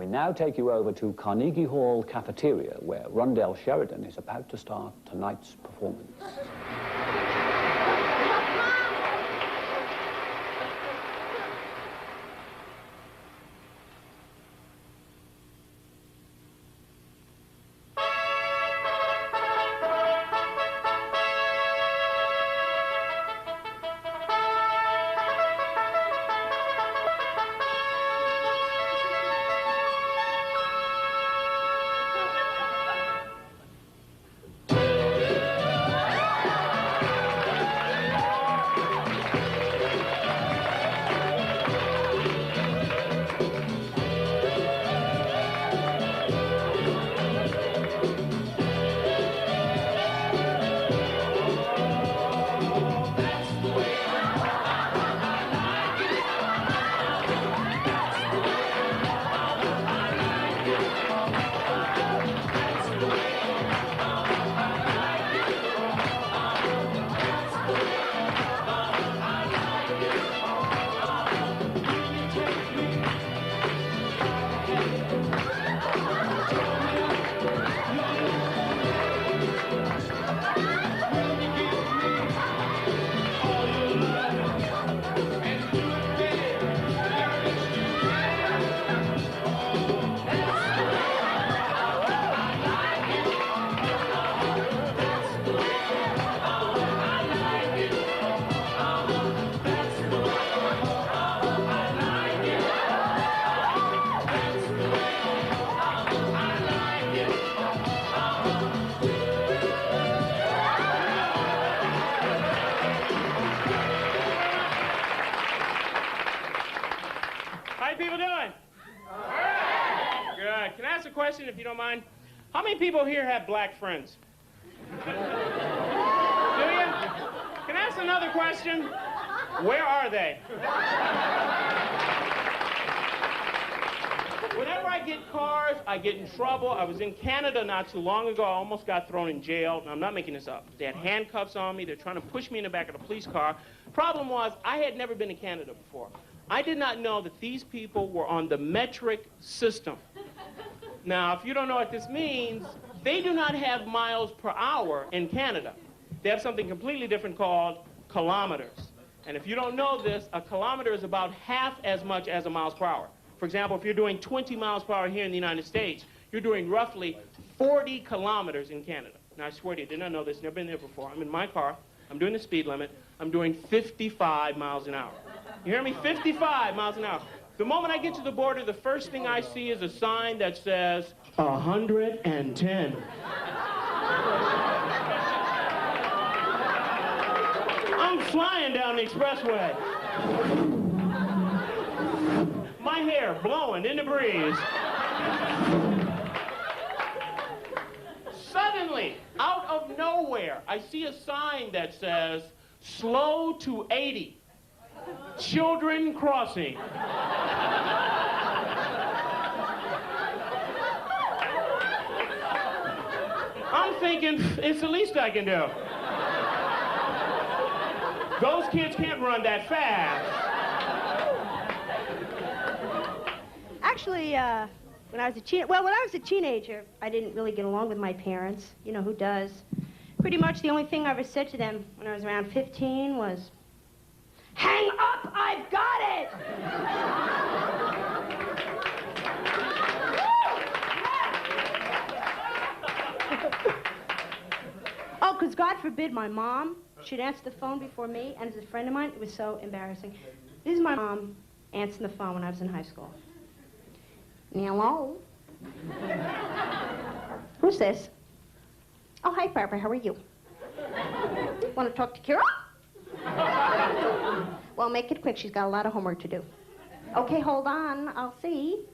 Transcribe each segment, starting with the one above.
now take you over to Carnegie Hall Cafeteria, where Rondell Sheridan is about to start tonight's performance. If you don't mind, how many people here have black friends? Do you? Can I ask another question? Where are they? Whenever I get cars, I get in trouble. I was in Canada not too long ago. I almost got thrown in jail. And I'm not making this up. They had handcuffs on me. They're trying to push me in the back of the police car. Problem was, I had never been to Canada before. I did not know that these people were on the metric system. Now, if you don't know what this means, they do not have miles per hour in Canada. They have something completely different called kilometers. And if you don't know this, a kilometer is about half as much as a miles per hour. For example, if you're doing 20 miles per hour here in the United States, you're doing roughly 40 kilometers in Canada. Now, I swear to you, did not know this, never been there before. I'm in my car, I'm doing the speed limit, I'm doing 55 miles an hour. You hear me? 55 miles an hour. The moment I get to the border, the first thing I see is a sign that says 110. I'm flying down the expressway. My hair blowing in the breeze. Suddenly, out of nowhere, I see a sign that says slow to 80. Children crossing. I'm thinking, it's the least I can do. Those kids can't run that fast. Actually, when I was a teenager, I didn't really get along with my parents. You know, who does? Pretty much the only thing I ever said to them when I was around 15 was, "Hang up, I've got it!" Oh, because God forbid my mom should answer the phone before me, and as a friend of mine, it was so embarrassing. This is my mom answering the phone when I was in high school. Hello? Who's this? Oh, hi, Barbara, how are you? Want to talk to Kira? Well, make it quick. She's got a lot of homework to do. Okay, hold on. I'll see.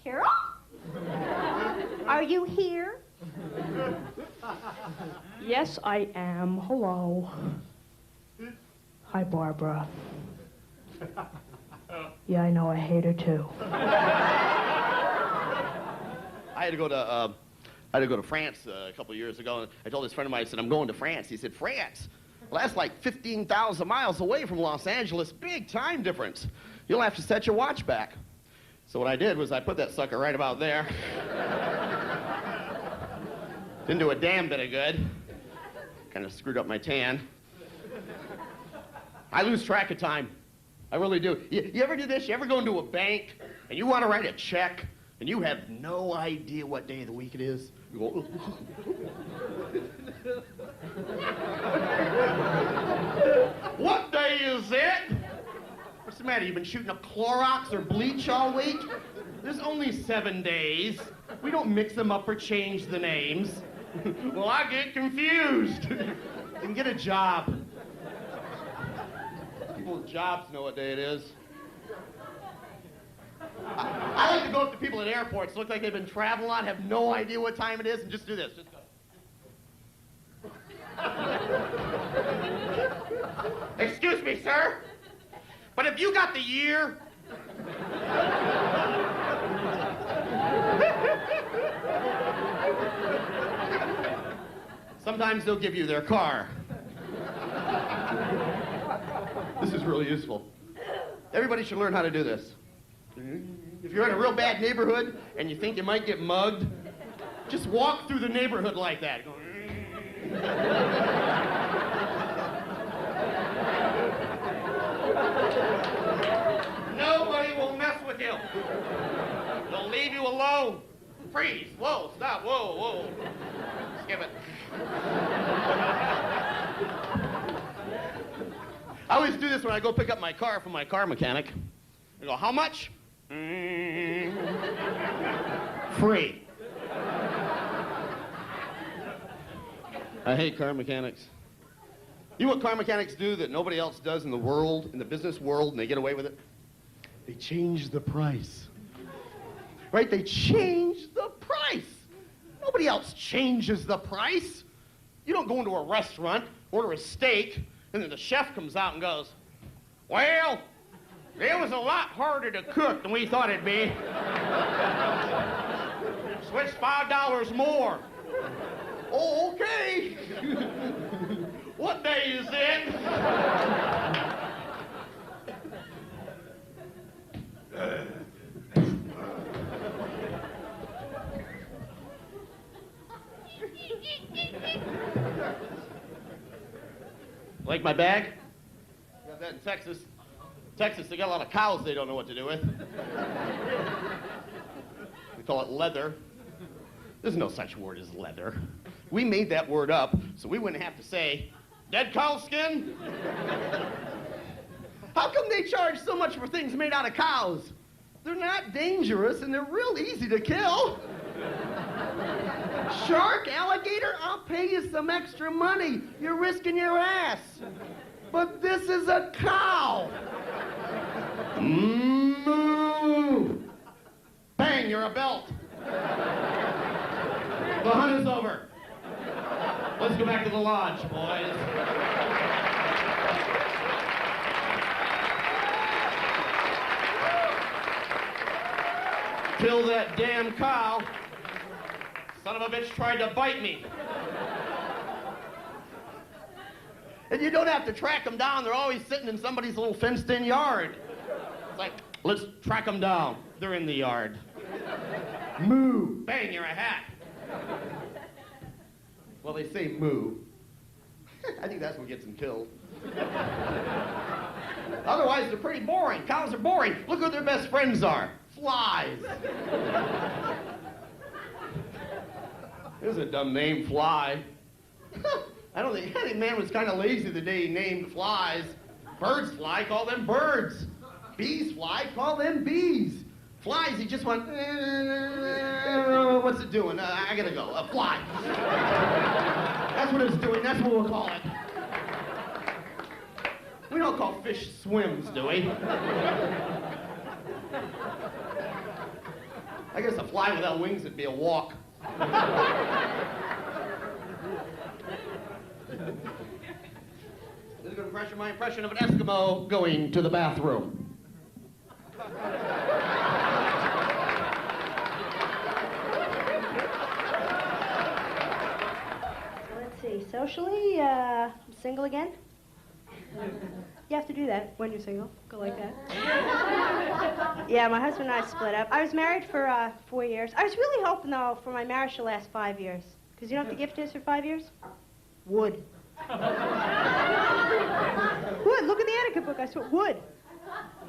Carol? Are you here? Yes, I am. Hello. Hi, Barbara. Yeah, I know. I hate her, too. I had to go to France a couple of years ago, and I told this friend of mine, I said, I'm going to France. He said, France? Well, that's like 15,000 miles away from Los Angeles. Big time difference. You'll have to set your watch back. So what I did was I put that sucker right about there. Didn't do a damn bit of good. Kind of screwed up my tan. I lose track of time. I really do. You ever do this? You ever go into a bank and you want to write a check and you have no idea what day of the week it is? You go, what day is it? What's the matter? You've been shooting up Clorox or bleach all week? There's only 7 days. We don't mix them up or change the names. Well, I get confused. And get a job. People with jobs know what day it is. I like to go up to people at airports, look like they've been traveling a lot, have no idea what time it is, and just do this. Just go. Excuse me, sir, but have you got the year? Sometimes they'll give you their car. This is really useful. Everybody should learn how to do this. If you're in a real bad neighborhood and you think you might get mugged, just walk through the neighborhood like that. Go, nobody will mess with you. They'll leave you alone. Freeze. Whoa, stop. Whoa, whoa. Skip it. I always do this when I go pick up my car from my car mechanic. I go, how much? Free. I hate car mechanics. You know what car mechanics do that nobody else does in the world, in the business world, and they get away with it? They change the price. Right? They change the price. Nobody else changes the price. You don't go into a restaurant, order a steak, and then the chef comes out and goes, well, it was a lot harder to cook than we thought it'd be. Switch $5 more. Oh, okay. What day is it? Like my bag? Got that in Texas. Texas, they got a lot of cows they don't know what to do with. We call it leather. There's no such word as leather. We made that word up so we wouldn't have to say, dead cow skin? How come they charge so much for things made out of cows? They're not dangerous and they're real easy to kill. Shark, alligator, I'll pay you some extra money. You're risking your ass. But this is a cow. Moo. Bang, you're a belt. The hunt is over. Let's go back to the lodge, boys. Kill that damn cow. Son of a bitch tried to bite me. And you don't have to track them down. They're always sitting in somebody's little fenced-in yard. It's like, let's track them down. They're in the yard. Moo. Bang, you're a hat. Well, they say moo. I think that's what gets them killed. Otherwise, they're pretty boring. Cows are boring. Look who their best friends are. Flies. There's a dumb name, fly. I think man was kind of lazy the day he named flies. Birds fly, call them birds. Bees fly, call them bees. Flies, he just went, what's it doing? I gotta go, a fly. That's what it's doing, that's what we'll call it. We don't call fish swims, do we? I guess a fly without wings would be a walk. This is going to pressure my impression of an Eskimo going to the bathroom. Let's see, socially, single again? You have to do that when you're single. Go like that. Yeah, my husband and I split up. I was married for 4 years. I was really hoping, though, for my marriage to last 5 years. Because you know what the gift is for 5 years? Wood. Wood. Look at the etiquette book. I swear. Wood.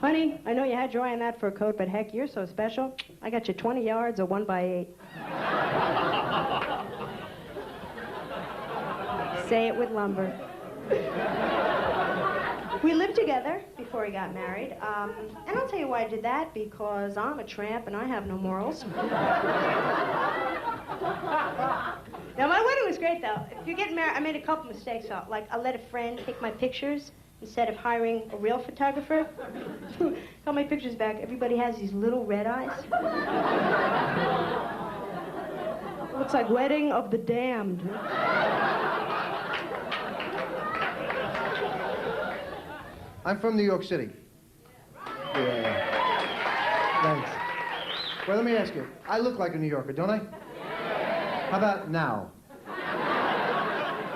Honey, I know you had joy in that fur coat, but heck, you're so special. I got you 20 yards of 1x8. Say it with lumber. We lived together before we got married. And I'll tell you why I did that, because I'm a tramp and I have no morals. Now, my wedding was great, though. If you're getting married, I made a couple mistakes, though. Like, I let a friend take my pictures instead of hiring a real photographer. Got my pictures back. Everybody has these little red eyes. Looks like Wedding of the Damned. I'm from New York City. Yeah. Thanks. Well, let me ask you. I look like a New Yorker, don't I? How about now?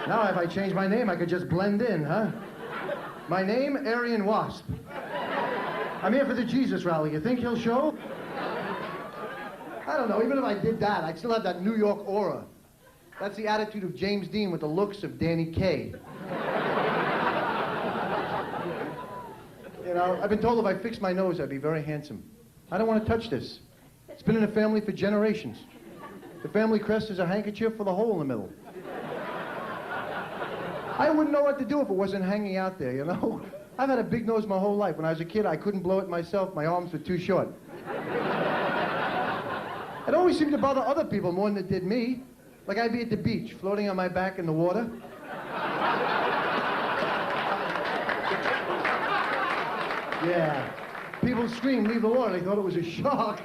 Now, if I change my name, I could just blend in, huh? My name, Aryan Wasp. I'm here for the Jesus rally. You think he'll show? I don't know. Even if I did that, I'd still have that New York aura. That's the attitude of James Dean with the looks of Danny Kaye. You know, I've been told if I fixed my nose, I'd be very handsome. I don't want to touch this. It's been in the family for generations. The family crest is a handkerchief with a hole in the middle. I wouldn't know what to do if it wasn't hanging out there, you know? I've had a big nose my whole life. When I was a kid, I couldn't blow it myself. My arms were too short. It always seemed to bother other people more than it did me. Like I'd be at the beach, floating on my back in the water. Yeah. People screamed, leave the water. They thought it was a shark.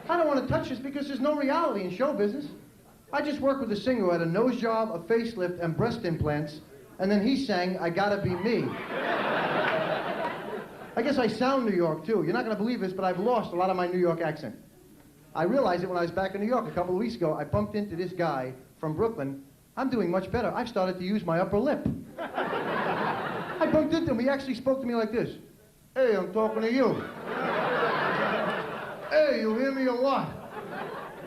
I don't want to touch this because there's no reality in show business. I just worked with a singer who had a nose job, a facelift, and breast implants, and then he sang, I Gotta Be Me. I guess I sound New York, too. You're not going to believe this, but I've lost a lot of my New York accent. I realized it when I was back in New York a couple of weeks ago. I bumped into this guy from Brooklyn. I'm doing much better. I've started to use my upper lip. I bumped into him. He actually spoke to me like this. Hey, I'm talking to you. Hey, you hear me or what?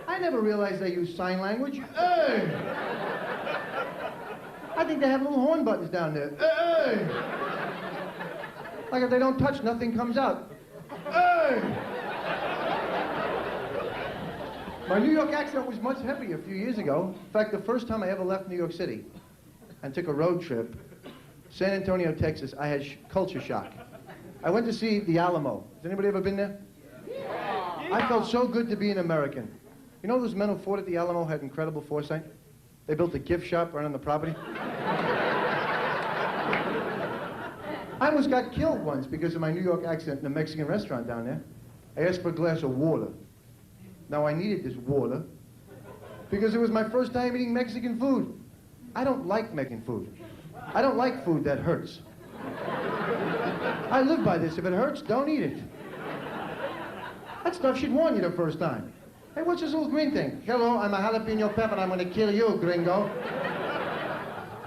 I never realized they use sign language. Hey! I think they have little horn buttons down there. Hey! Like if they don't touch, nothing comes out. Hey! My New York accent was much heavier a few years ago. In fact, the first time I ever left New York City and took a road trip, San Antonio, Texas, I had culture shock. I went to see the Alamo. Has anybody ever been there? Yeah. I felt so good to be an American. You know those men who fought at the Alamo had incredible foresight? They built a gift shop right on the property. I almost got killed once because of my New York accent in a Mexican restaurant down there. I asked for a glass of water. Now I needed this water because it was my first time eating Mexican food. I don't like Mexican food. I don't like food that hurts. I live by this. If it hurts, don't eat it. That stuff should warn you the first time. Hey, what's this little green thing? Hello, I'm a jalapeno pepper and I'm gonna kill you, gringo.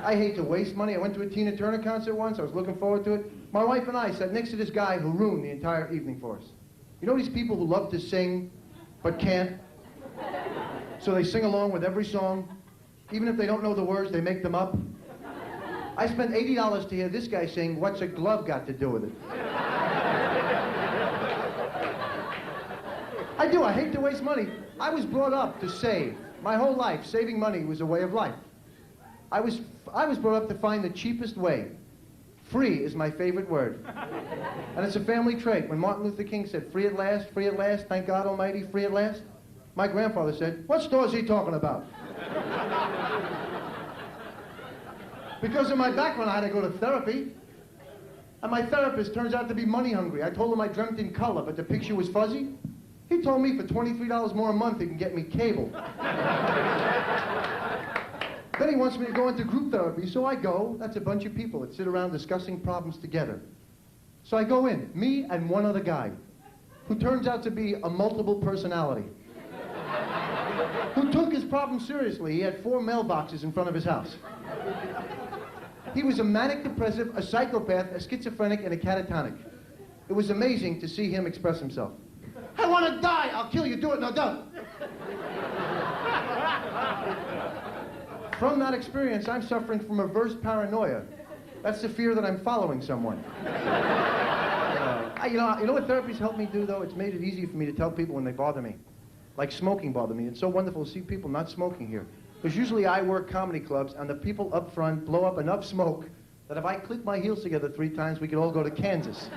I hate to waste money. I went to a Tina Turner concert once. I was looking forward to it. My wife and I sat next to this guy who ruined the entire evening for us. You know these people who love to sing but can't? So they sing along with every song. Even if they don't know the words, they make them up. I spent $80 to hear this guy sing, What's a Glove Got to Do with It? I do. I hate to waste money. I was brought up to save. My whole life, saving money was a way of life. I was brought up to find the cheapest way. Free is my favorite word. And it's a family trait. When Martin Luther King said, free at last, thank God Almighty, free at last, my grandfather said, what store is he talking about? Because of my background, I had to go to therapy. And my therapist turns out to be money hungry. I told him I dreamt in color, but the picture was fuzzy. He told me for $23 more a month, he can get me cable. Then he wants me to go into group therapy, so I go. That's a bunch of people that sit around discussing problems together. So I go in, me and one other guy, who turns out to be a multiple personality, who took his problem seriously. He had 4 mailboxes in front of his house. He was a manic depressive, a psychopath, a schizophrenic, and a catatonic. It was amazing to see him express himself. I want to die. I'll kill you. Do it. No, don't. From that experience, I'm suffering from reverse paranoia. That's the fear that I'm following someone. You know what therapy's helped me do, though? It's made it easy for me to tell people when they bother me. Like smoking bothered me. It's so wonderful to see people not smoking here. Because usually I work comedy clubs, and the people up front blow up enough smoke that if I click my heels together 3 times, we could all go to Kansas.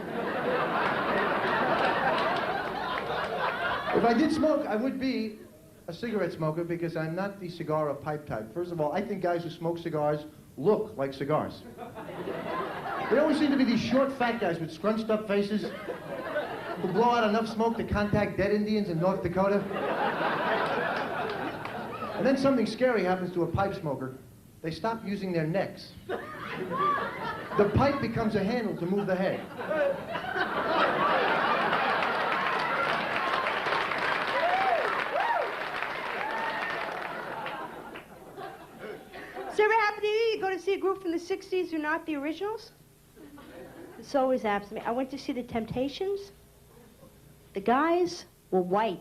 If I did smoke, I would be a cigarette smoker because I'm not the cigar or pipe type. First of all, I think guys who smoke cigars look like cigars. There always seem to be these short, fat guys with scrunched up faces who blow out enough smoke to contact dead Indians in North Dakota. And then something scary happens to a pipe smoker. They stop using their necks. The pipe becomes a handle to move the head. Does it ever happen to you? You go to see a group from the 60s who are not the originals? This always happens to me. I went to see the Temptations. The guys were white.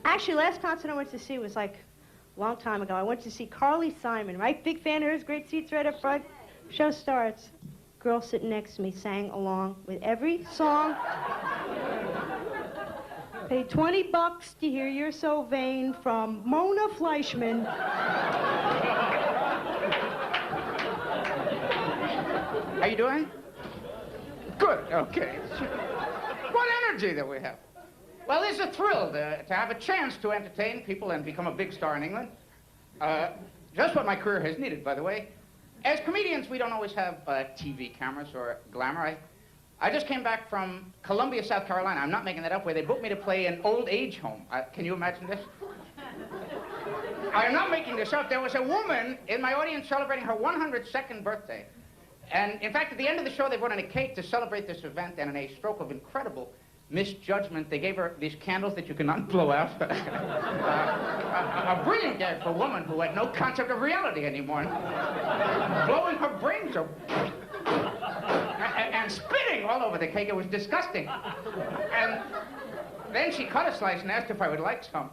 Actually, last concert I went to see was like a long time ago. I went to see Carly Simon, right? Big fan of hers, great seats right up front. Show starts. Girl sitting next to me sang along with every song. Paid $20 to hear You're So Vain from Mona Fleischman. How you doing? Good, okay. What energy that we have. Well, it's a thrill to have a chance to entertain people and become a big star in England. Just what my career has needed, by the way. As comedians, we don't always have TV cameras or glamour. I just came back from Columbia, South Carolina. I'm not making that up, where they booked me to play an old age home. Can you imagine this? I am not making this up. There was a woman in my audience celebrating her 102nd birthday. And in fact, at the end of the show, they brought in a cake to celebrate this event, and in a stroke of incredible misjudgment, they gave her these candles that you cannot blow out. A brilliant gag for a woman who had no concept of reality anymore. Blowing her brains out. And spitting all over the cake. It was disgusting. And then she cut a slice and asked if I would like some.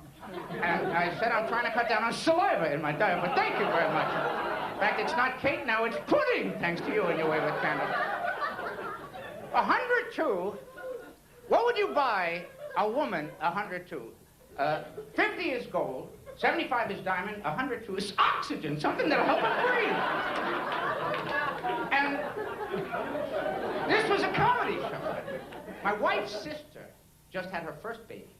And I said, I'm trying to cut down on saliva in my diet, but thank you very much. In fact, it's not cake now, it's pudding, thanks to you and your way with candles. 102. What would you buy a woman 102? 50 is gold, 75 is diamond, 102 is oxygen, something that'll help her breathe. And this was a comedy show. My wife's sister just had her first baby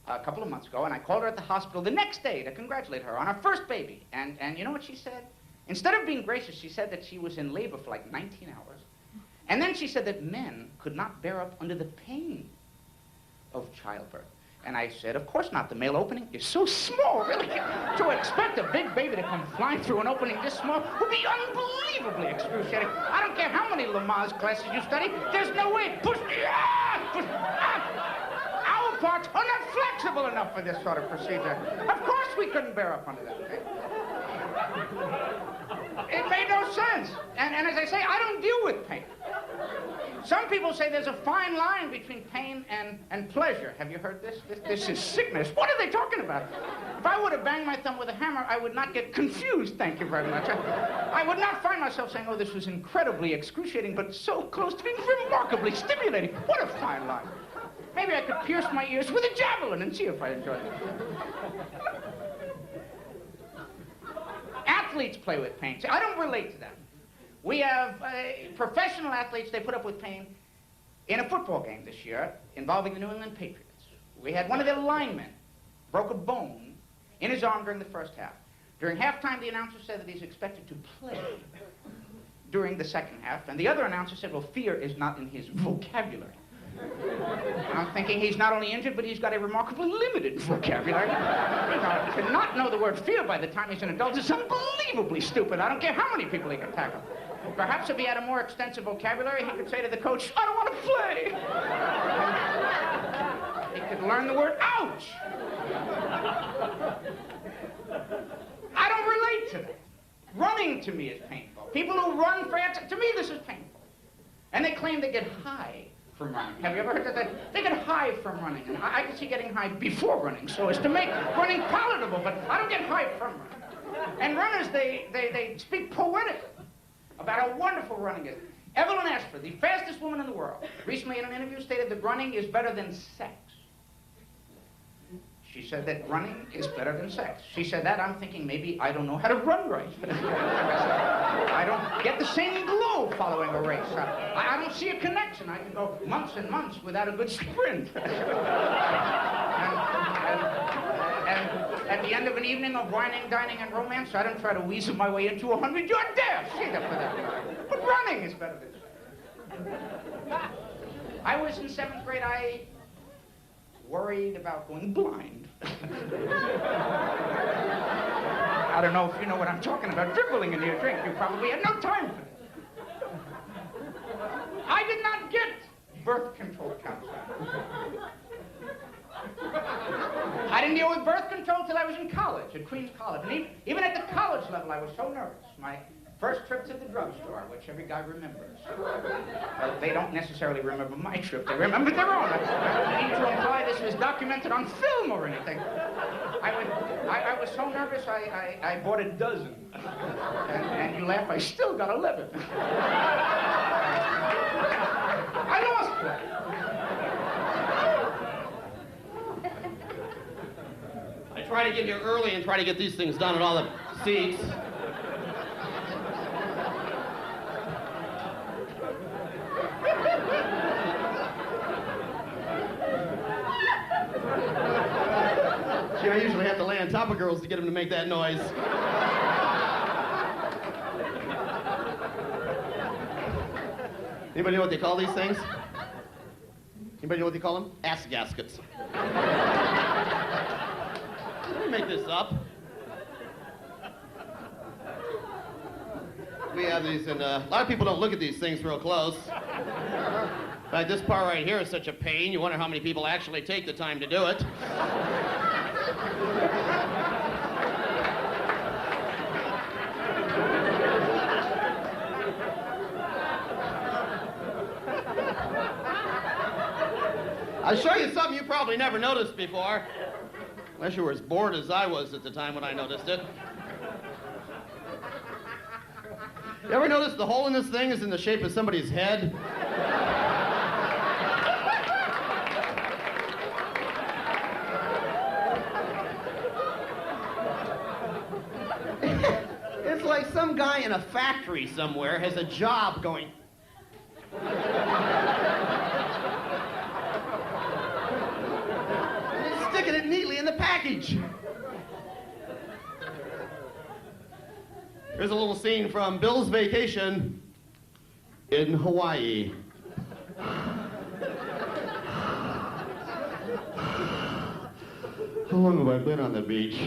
a couple of months ago, and I called her at the hospital the next day to congratulate her on her first baby. And you know what she said? Instead of being gracious, she said that she was in labor for like 19 hours. And then she said that men could not bear up under the pain of childbirth. And I said, of course not. The male opening is so small, really. To expect a big baby to come flying through an opening this small would be unbelievably excruciating. I don't care how many Lamaze classes you study, there's no way. Push. Our parts are not flexible enough for this sort of procedure. Of course we couldn't bear up under that pain. It made no sense. And as I say, I don't deal with pain. Some people say there's a fine line between pain and pleasure. Have you heard this? This is sickness. What are they talking about? If I were to bang my thumb with a hammer, I would not get confused, thank you very much. I would not find myself saying, oh, this was incredibly excruciating, but so close to being remarkably stimulating. What a fine line. Maybe I could pierce my ears with a javelin and see if I enjoyed it. Athletes play with pain. See, I don't relate to them. We have professional athletes, they put up with pain in a football game this year involving the New England Patriots. We had one of their linemen broke a bone in his arm during the first half. During halftime, the announcer said that he's expected to play during the second half, and the other announcer said, well, fear is not in his vocabulary. I'm thinking he's not only injured, but he's got a remarkably limited vocabulary. To not know the word fear by the time he's an adult is unbelievably stupid. I don't care how many people he can tackle. Perhaps if he had a more extensive vocabulary, he could say to the coach, I don't want to play. He could learn the word ouch. I don't relate to that. Running to me is painful. People who run fast, to me this is painful. And they claim they get high from running. Have you ever heard that? They get high from running. And I can see getting high before running so as to make running palatable, but I don't get high from running. And runners, they speak poetically about how wonderful running is. Evelyn Jasper, the fastest woman in the world, recently in an interview stated that running is better than sex. She said that running is better than sex. She said that, I'm thinking maybe I don't know how to run right. I don't get the same glow following a race. I don't see a connection. I can go months and months without a good sprint. And at the end of an evening of whining, dining, and romance, I don't try to weasel my way into a 100-yard dash. Either for that. But running is better than sex. I was in 7th grade. I worried about going blind. I don't know if you know what I'm talking about, dribbling in your drink. You probably had no time for it. I did not get birth control counseling. I didn't deal with birth control till I was in college, at Queens College. And even at the college level, I was so nervous. My first trip to the drugstore, which every guy remembers. Well, they don't necessarily remember my trip. They remember their own. I don't need to imply this was documented on film or anything. I was so nervous, I bought a dozen. And you laugh, I still got 11. I lost one. I try to get here early and try to get these things done at all the seats. See, I usually have to lay on top of girls to get them to make that noise. Anybody know what they call these things? Anybody know what they call them? Ass gaskets. I didn't make this up. We have these, and a lot of people don't look at these things real close. In fact, this part right here is such a pain, you wonder how many people actually take the time to do it. I'll show you something you probably never noticed before. Unless you were as bored as I was at the time when I noticed it. You ever notice the hole in this thing is in the shape of somebody's head? It's like some guy in a factory somewhere has a job going. Sticking it neatly in the package. Here's a little scene from Bill's Vacation in Hawaii. How long have I been on the beach?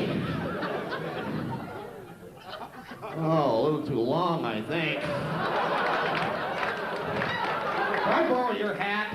Oh, a little too long, I think. Can I borrow your hat?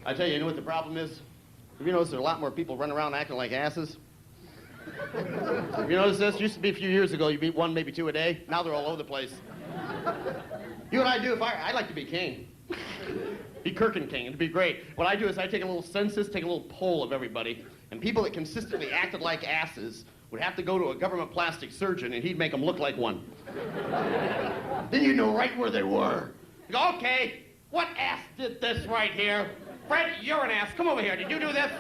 I tell you, you know what the problem is? Have you noticed there are a lot more people running around acting like asses? Have you noticed this? Used to be a few years ago, you beat one, maybe two a day. Now they're all over the place. You know what I do? I'd like to be king. Be Kirkin King. It'd be great. What I do is I take a little census, take a little poll of everybody, and people that consistently acted like asses would have to go to a government plastic surgeon, and he'd make them look like one. Then you'd know right where they were. You go, okay, what ass did this right here? Fred, you're an ass. Come over here. Did you do this?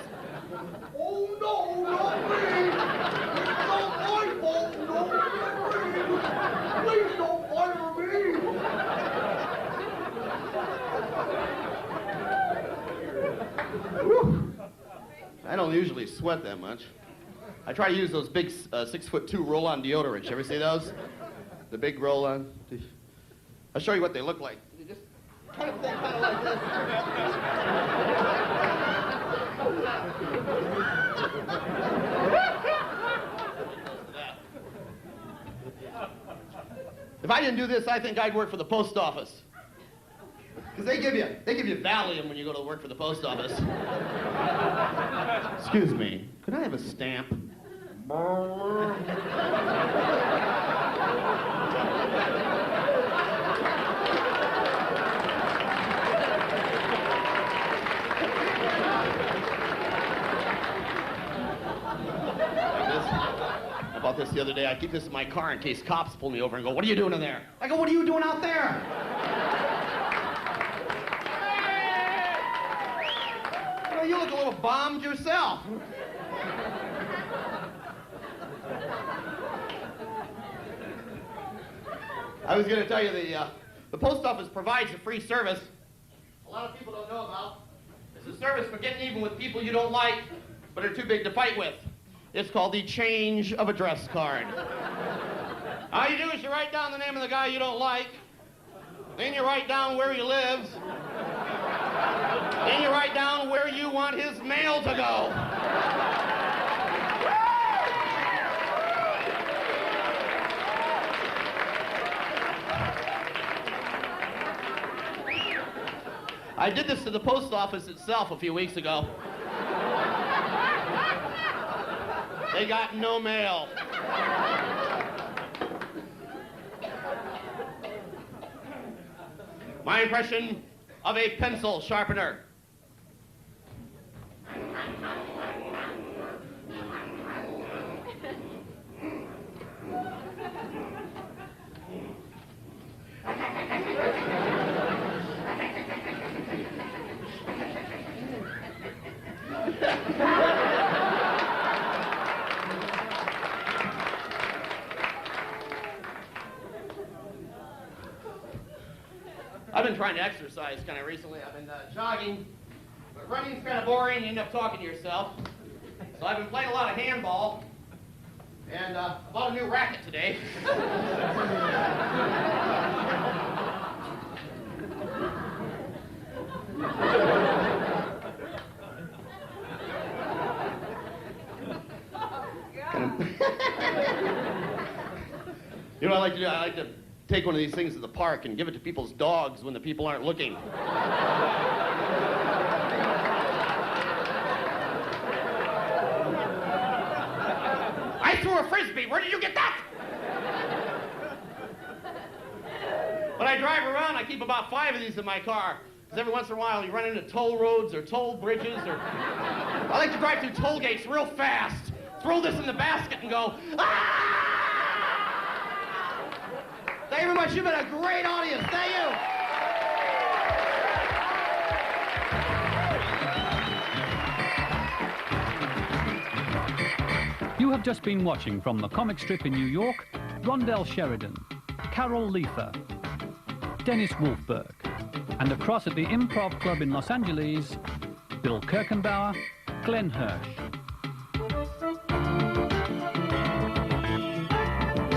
Oh, no, not me. It's not my fault. No, please don't fire me. Whew. I don't usually sweat that much. I try to use those big 6'2" roll-on deodorants. You ever see those? The big roll-on. I'll show you what they look like. You just kind of think kind of like this. If I didn't do this, I think I'd work for the post office. Because they give you Valium when you go to work for the post office. Excuse me, could I have a stamp? I bought this the other day. I keep this in my car in case cops pull me over and go, "What are you doing in there?" I go, "What are you doing out there?" Well, you look a little bombed yourself. I was going to tell you the post office provides a free service a lot of people don't know about. It's a service for getting even with people you don't like but are too big to fight with. It's called the change of address card. All you do is you write down the name of the guy you don't like, then you write down where he lives, then you write down where you want his mail to go. I did this to the post office itself a few weeks ago. They got no mail. My impression of a pencil sharpener. I've been trying to exercise kind of recently. I've been jogging, but running's kind of boring. You end up talking to yourself. So I've been playing a lot of handball, and I bought a new racket today. You know what I like to do? I like to take one of these things to the park and give it to people's dogs when the people aren't looking. I threw a Frisbee. Where did you get that? When I drive around, I keep about 5 of these in my car. Because every once in a while, you run into toll roads or toll bridges or... I like to drive through toll gates real fast. Throw this in the basket and go, ah! Thank you very much. You've been a great audience. Thank you. You have just been watching from the comic strip in New York, Rondell Sheridan, Carol Leifer, Dennis Wolfberg, and across at the Improv Club in Los Angeles, Bill Kirchenbauer, Glenn Hirsch.